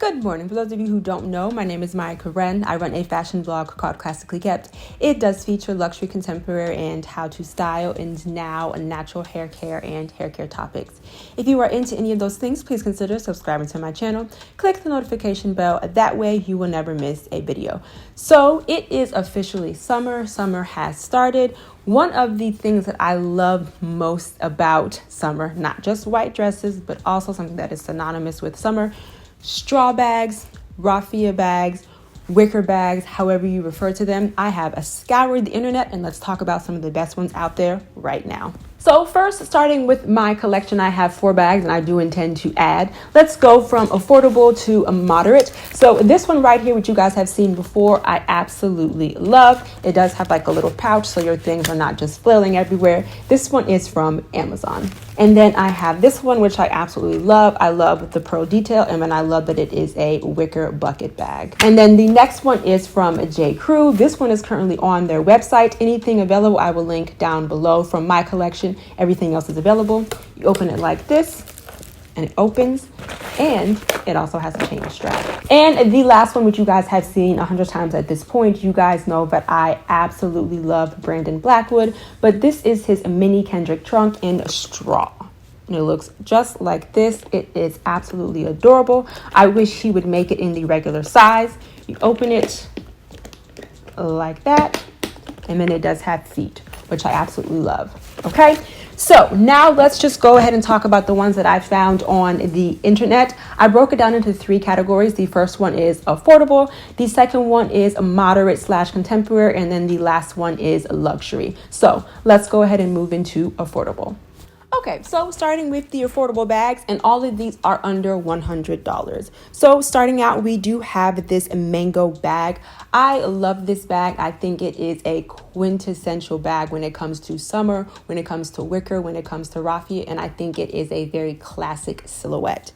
Good morning. For those of you who don't know, my name is Maya Karen. I run a fashion blog called Classically Kept. It does feature luxury, contemporary, and how to style, and now natural hair care and hair care topics. If you are into any of those things, please consider subscribing to my channel. Click the notification bell. That way you will never miss a video. So it is officially summer. Summer has started. One of the things that I love most about summer, not just white dresses, but also something that is synonymous with summer, straw bags, raffia bags, wicker bags, however you refer to them. I have scoured the internet, and let's talk about some of the best ones out there right now. So first, starting with my collection, I have 4 bags and I do intend to add. Let's go from affordable to moderate. So this one right here, which you guys have seen before, I absolutely love. It does have like a little pouch so your things are not just flailing everywhere. This one is from Amazon. And then I have this one, which I absolutely love. I love the pearl detail, and then I love that it is a wicker bucket bag. And then the next one is from J. Crew. This one is currently on their website. Anything available, I will link down below from my collection. Everything else is available. You open it like this, and it opens, and it also has a chain strap. And the last one, which you guys have seen 100 times at this point, you guys know that I absolutely love Brandon Blackwood, but this is his mini Kendrick trunk in straw. And it looks just like this. It is absolutely adorable. I wish he would make it in the regular size. You open it like that, and then it does have feet, which I absolutely love. Okay, so now let's just go ahead and talk about the ones that I found on the internet. I broke it down into 3 categories. The first one is affordable. The second one is moderate / contemporary. And then the last one is luxury. So let's go ahead and move into affordable. Okay, so starting with the affordable bags, and all of these are under $100. So starting out, we do have this mango bag. I love this bag. I think it is a quintessential bag when it comes to summer, when it comes to wicker, when it comes to raffia, and I think it is a very classic silhouette.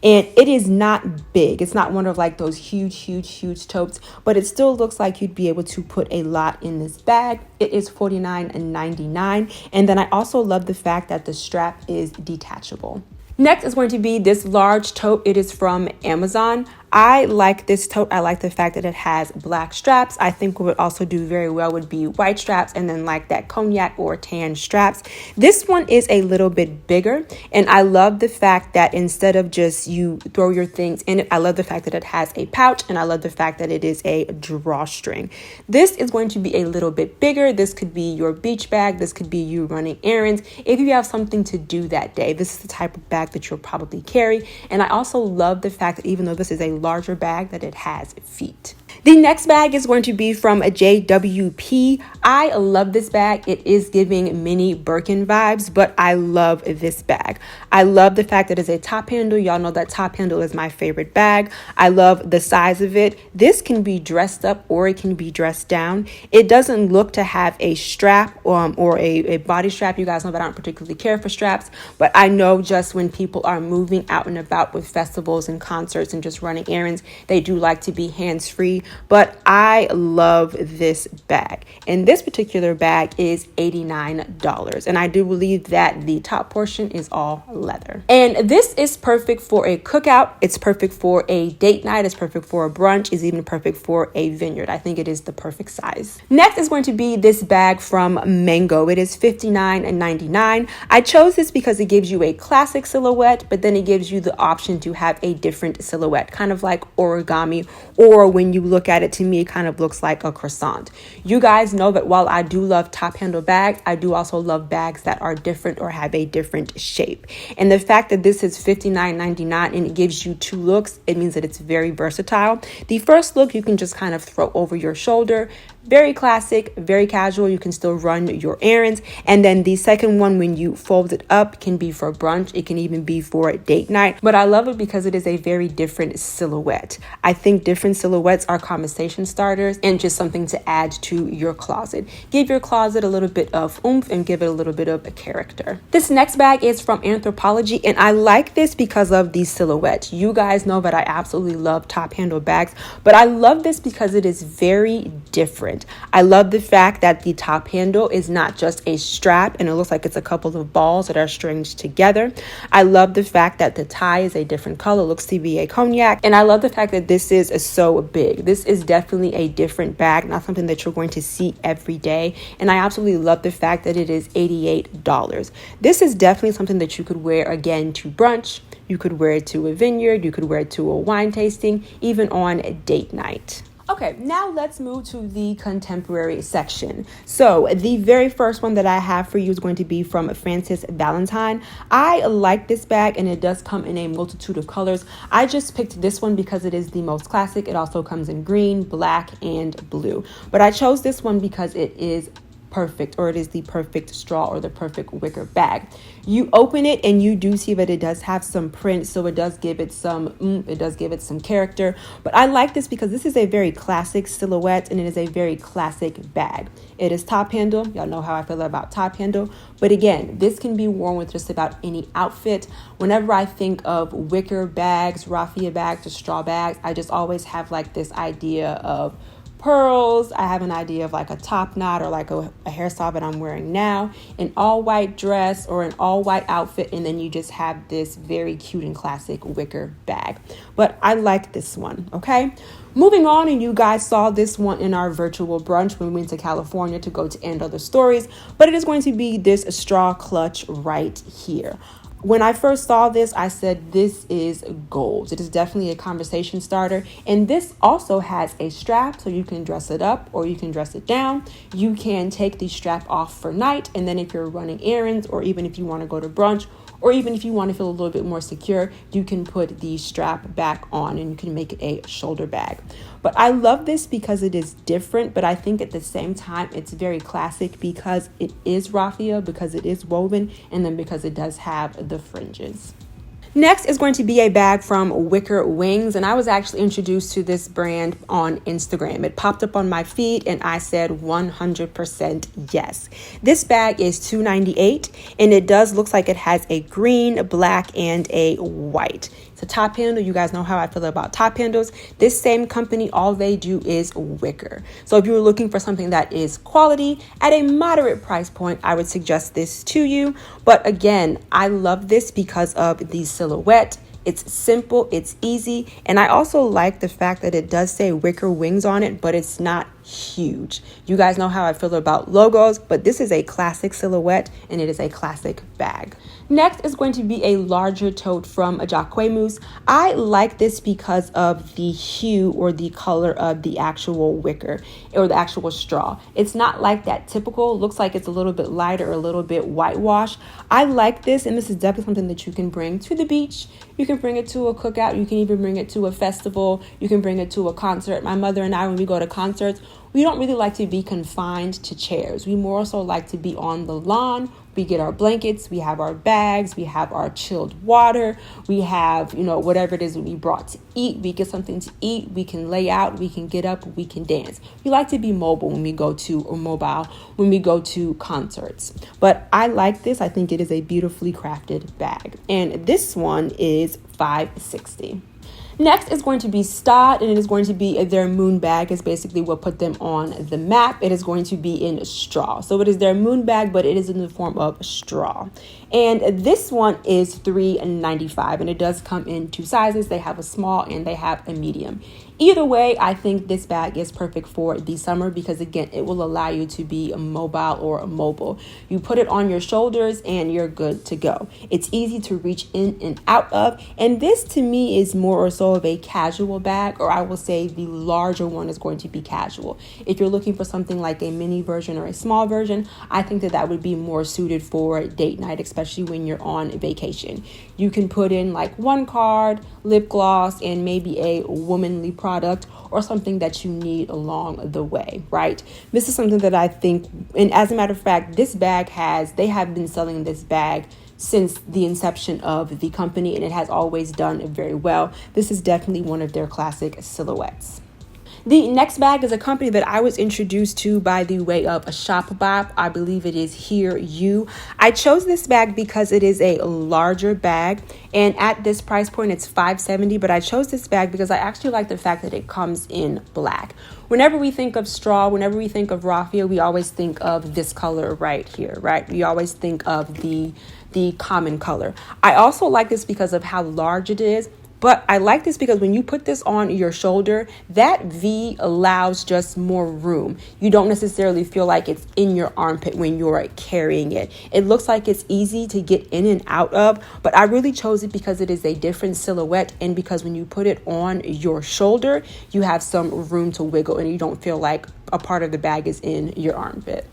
And it is not big. It's not one of like those huge totes, but it still looks like you'd be able to put a lot in this bag. It is $49.99. And then I also love the fact that the strap is detachable. Next is going to be this large tote. It is from Amazon. I like this tote. I like the fact that it has black straps. I think what would also do very well would be white straps, and then like that cognac or tan straps. This one is a little bit bigger, and I love the fact that instead of just you throw your things in it, I love the fact that it has a pouch, and I love the fact that it is a drawstring. This is going to be a little bit bigger. This could be your beach bag. This could be you running errands. If you have something to do that day, this is the type of bag that you'll probably carry. And I also love the fact that even though this is a larger bag, that it has feet. The next bag is going to be from a JWP. I love this bag. It is giving mini Birkin vibes, but I love this bag. I love the fact that it's a top handle. Y'all know that top handle is my favorite bag. I love the size of it. This can be dressed up or it can be dressed down. It doesn't look to have a strap or a body strap. You guys know that I don't particularly care for straps, but I know just when people are moving out and about with festivals and concerts and just running errands, they do like to be hands-free. But I love this bag, and this particular bag is $89, and I do believe that the top portion is all leather. And this is perfect for a cookout. It's perfect for a date night. It's perfect for a brunch. It's even perfect for a vineyard. I think it is the perfect size. Next is going to be this bag from Mango. It is $59.99. I chose this because it gives you a classic silhouette, but then it gives you the option to have a different silhouette, kind of like origami, or when you look at it, to me, it kind of looks like a croissant. You guys know that while I do love top handle bags, I do also love bags that are different or have a different shape. And the fact that this is $59.99 and it gives you 2 looks, it means that it's very versatile. The first look you can just kind of throw over your shoulder. Very classic, very casual. You can still run your errands. And then the second one, when you fold it up, can be for brunch. It can even be for date night. But I love it because it is a very different silhouette. I think different silhouettes are conversation starters and just something to add to your closet. Give your closet a little bit of oomph and give it a little bit of a character. This next bag is from Anthropologie, and I like this because of the silhouette. You guys know that I absolutely love top handle bags, but I love this because it is very different. different. I love the fact that the top handle is not just a strap and it looks like it's a couple of balls that are stringed together. I love the fact that the tie is a different color, looks to be a cognac. And I love the fact that this is so big. This is definitely a different bag, not something that you're going to see every day. And I absolutely love the fact that it is $88. This is definitely something that you could wear again to brunch. You could wear it to a vineyard. You could wear it to a wine tasting, even on a date night. Okay, now let's move to the contemporary section. So the very first one that I have for you is going to be from Frances Valentine. I like this bag and it does come in a multitude of colors. I just picked this one because it is the most classic. It also comes in green, black, and blue. But I chose this one because it is perfect, or it is the perfect straw or the perfect wicker bag. You open it and you do see that it does have some print, so it does give it some character. But I like this because this is a very classic silhouette and it is a very classic bag. It is top handle. Y'all know how I feel about top handle. But again, this can be worn with just about any outfit. Whenever I think of wicker bags, raffia bags, or straw bags, I just always have like this idea of pearls. I have an idea of like a top knot or like a hairstyle that I'm wearing now, an all white dress or an all white outfit, and then you just have this very cute and classic wicker bag. But I like this one, okay? Moving on, and you guys saw this one in our virtual brunch when we went to California to go to End Other Stories, but it is going to be this straw clutch right here. When I first saw this, I said, this is gold. It is definitely a conversation starter. And this also has a strap, so you can dress it up or you can dress it down. You can take the strap off for night. And then if you're running errands, or even if you want to go to brunch, or even if you want to feel a little bit more secure, you can put the strap back on and you can make it a shoulder bag. But I love this because it is different, but I think at the same time, it's very classic because it is raffia, because it is woven, and then because it does have the fringes. Next is going to be a bag from Wicker Wings, and I was actually introduced to this brand on Instagram. It popped up on my feed and I said 100% yes. This bag is $2.98 and it does look like it has a green, black, and a white. It's a top handle. You guys know how I feel about top handles. This same company, all they do is wicker. So if you're looking for something that is quality at a moderate price point, I would suggest this to you. But again, I love this because of the silhouette. It's simple, it's easy, and I also like the fact that it does say Wicker Wings on it, but it's not huge. You guys know how I feel about logos, but this is a classic silhouette and it is a classic bag. Next is going to be a larger tote from Jacquemus. I like this because of the hue or the color of the actual wicker or the actual straw. It's not like that typical. Looks like it's a little bit lighter or a little bit whitewashed. I like this, and this is definitely something that you can bring to the beach. You can bring it to a cookout. You can even bring it to a festival. You can bring it to a concert. My mother and I, when we go to concerts, we don't really like to be confined to chairs. We more so like to be on the lawn. We get our blankets, we have our bags, we have our chilled water, we have, whatever it is that we brought to eat. We get something to eat, we can lay out, we can get up, we can dance. We like to be mobile when we go to concerts. But I like this. I think it is a beautifully crafted bag. And this one is $5.60. Next is going to be Staud, and it is going to be their moon bag is basically what put them on the map. It is going to be in straw. So it is their moon bag, but it is in the form of straw. And this one is $3.95, and it does come in two sizes. They have a small and they have a medium. Either way, I think this bag is perfect for the summer because, again, it will allow you to be mobile or mobile. You put it on your shoulders and you're good to go. It's easy to reach in and out of. And this, to me, is more or so of a casual bag, or I will say the larger one is going to be casual. If you're looking for something like a mini version or a small version, I think that would be more suited for date night, especially when you're on vacation. You can put in like one card, lip gloss, and maybe a womanly product or something that you need along the way, right? This is something that I think, and as a matter of fact, they have been selling this bag since the inception of the company, and it has always done very well. This is definitely one of their classic silhouettes. The next bag is a company that I was introduced to by the way of a Shopbop. I believe it is Here You. I chose this bag because it is a larger bag, and at this price point it's $570, but I chose this bag because I actually like the fact that it comes in black. Whenever we think of straw, whenever we think of raffia, we always think of this color right here, right? We always think of the common color. I also like this because of how large it is. But I like this because when you put this on your shoulder, that V allows just more room. You don't necessarily feel like it's in your armpit when you're carrying it. It looks like it's easy to get in and out of, but I really chose it because it is a different silhouette, and because when you put it on your shoulder, you have some room to wiggle and you don't feel like a part of the bag is in your armpit.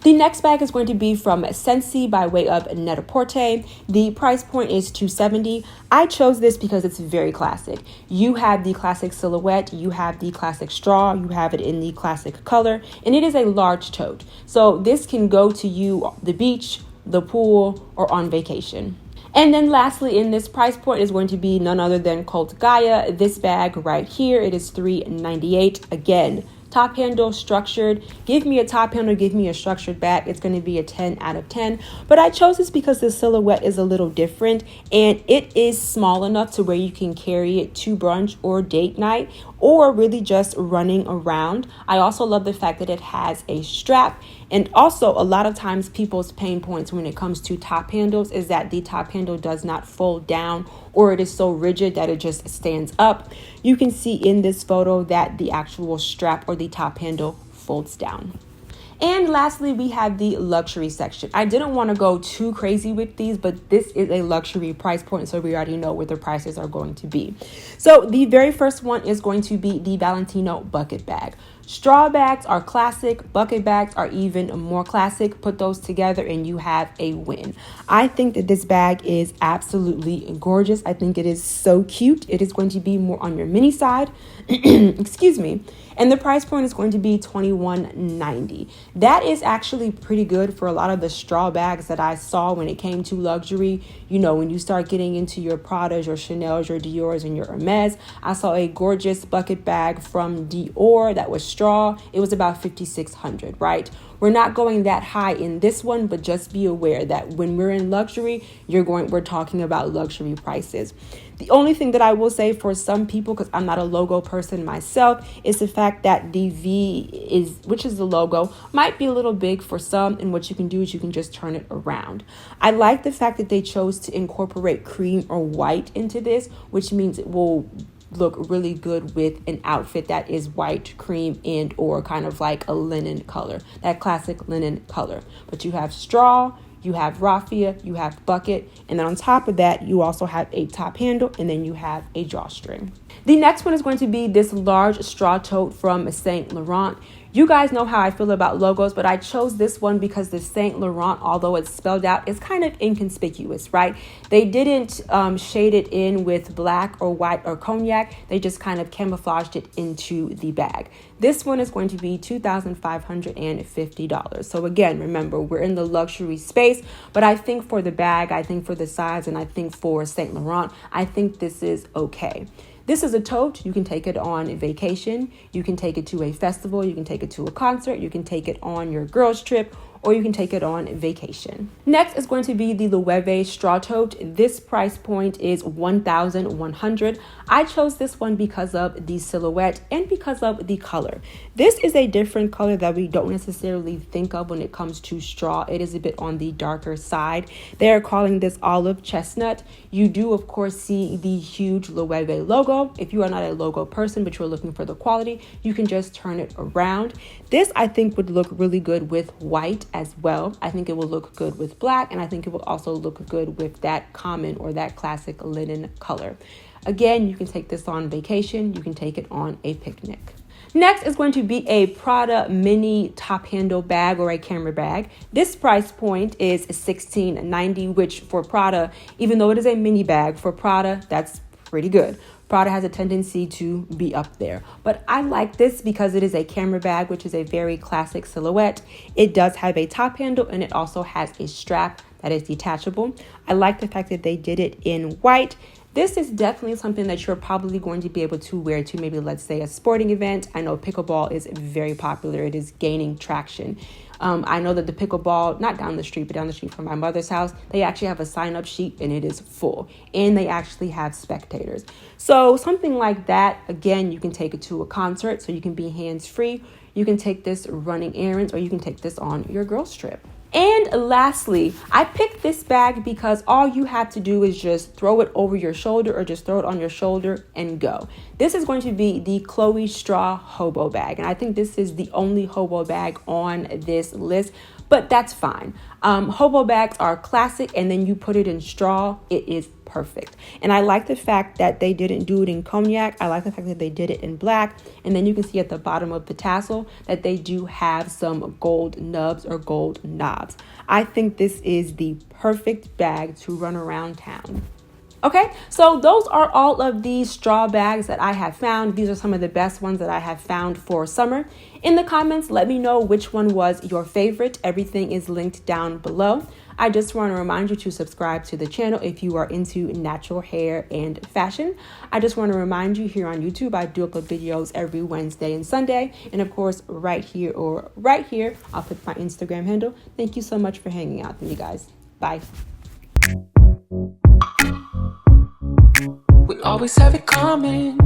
The next bag is going to be from Scentsy by way of Net-a-Porter. The price point is $270. I chose this because it's very classic. You have the classic silhouette, you have the classic straw, you have it in the classic color, and it is a large tote. So this can go to you the beach, the pool, or on vacation. And then lastly, in this price point is going to be none other than Cult Gaia. This bag right here, it is $398. Again, top handle, structured. Give me a top handle, give me a structured bag. It's going to be a 10 out of 10. But I chose this because the silhouette is a little different, and it is small enough to where you can carry it to brunch or date night, or really just running around. I also love the fact that it has a strap. And also, a lot of times people's pain points when it comes to top handles is that the top handle does not fold down, or it is so rigid that it just stands up. You can see in this photo that the actual strap or the top handle folds down. And lastly, we have the luxury section. I didn't want to go too crazy with these, but this is a luxury price point, so we already know what the prices are going to be. So the very first one is going to be the Valentino bucket bag. Straw bags are classic. Bucket bags are even more classic. Put those together and you have a win. I think that this bag is absolutely gorgeous. I think it is so cute. It is going to be more on your mini side. Excuse me. And the price point is going to be $21.90. That is actually pretty good for a lot of the straw bags that I saw when it came to luxury. You know, when you start getting into your Pradas, your Chanels, your Dior's, and your Hermes. I saw a gorgeous bucket bag from Dior that was straw. It was about $5,600, right? We're not going that high in this one, but just be aware that when we're in luxury, we're talking about luxury prices. The only thing that I will say for some people, because I'm not a logo person myself, is the fact that the V which is the logo, might be a little big for some, and what you can do is you can just turn it around. I like the fact that they chose to incorporate cream or white into this, which means it will look really good with an outfit that is white, cream, and or kind of like a linen color, that classic linen color. But you have straw, you have raffia, you have bucket, and then on top of that, you also have a top handle, and then you have a drawstring. The next one is going to be this large straw tote from Saint Laurent. You guys know how I feel about logos, but I chose this one because the Saint Laurent, although it's spelled out, is kind of inconspicuous, right? They didn't shade it in with black or white or cognac. They just kind of camouflaged it into the bag. This one is going to be $2,550. So again, remember, we're in the luxury space, but I think for the bag, I think for the size, and I think for Saint Laurent, I think this is okay. This is a tote. You can take it on vacation. You can take it to a festival. You can take it to a concert. You can take it on your girls' trip, or you can take it on vacation. Next is going to be the Loewe straw tote. This price point is $1,100. I chose this one because of the silhouette and because of the color. This is a different color that we don't necessarily think of when it comes to straw. It is a bit on the darker side. They are calling this olive chestnut. You do, of course, see the huge Loewe logo. If you are not a logo person, but you're looking for the quality, you can just turn it around. This, I think, would look really good with white as well. I think it will look good with black, and I think it will also look good with that common or that classic linen color. Again, you can take this on vacation. You can take it on a picnic. Next is going to be a Prada mini top handle bag or a camera bag. This price point is $16.90, which for Prada, even though it is a mini bag, for Prada, that's pretty good. Prada has a tendency to be up there, but I like this because it is a camera bag, which is a very classic silhouette. It does have a top handle, and it also has a strap that is detachable. I like the fact that they did it in white. This is definitely something that you're probably going to be able to wear to maybe, let's say, a sporting event. I know pickleball is very popular. It is gaining traction. I know that the pickleball, not down the street, but down the street from my mother's house, they actually have a sign-up sheet and it is full. And they actually have spectators. So something like that, again, you can take it to a concert so you can be hands-free. You can take this running errands, or you can take this on your girls trip. And lastly, I picked this bag because all you have to do is just throw it over your shoulder, or just throw it on your shoulder and go. This is going to be the Chloe Straw Hobo bag. And I think this is the only hobo bag on this list, but that's fine. Hobo bags are classic, and then you put it in straw. It is perfect. And I like the fact that they didn't do it in cognac. I like the fact that they did it in black. And then you can see at the bottom of the tassel that they do have some gold nubs or gold knobs. I think this is the perfect bag to run around town. Okay, so those are all of these straw bags that I have found. These are some of the best ones that I have found for summer. In the comments, let me know which one was your favorite. Everything is linked down below. I just want to remind you to subscribe to the channel if you are into natural hair and fashion. I just want to remind you, here on YouTube, I do upload videos every Wednesday and Sunday. And of course, right here, I'll put my Instagram handle. Thank you so much for hanging out with me, guys. Bye. We always have it coming.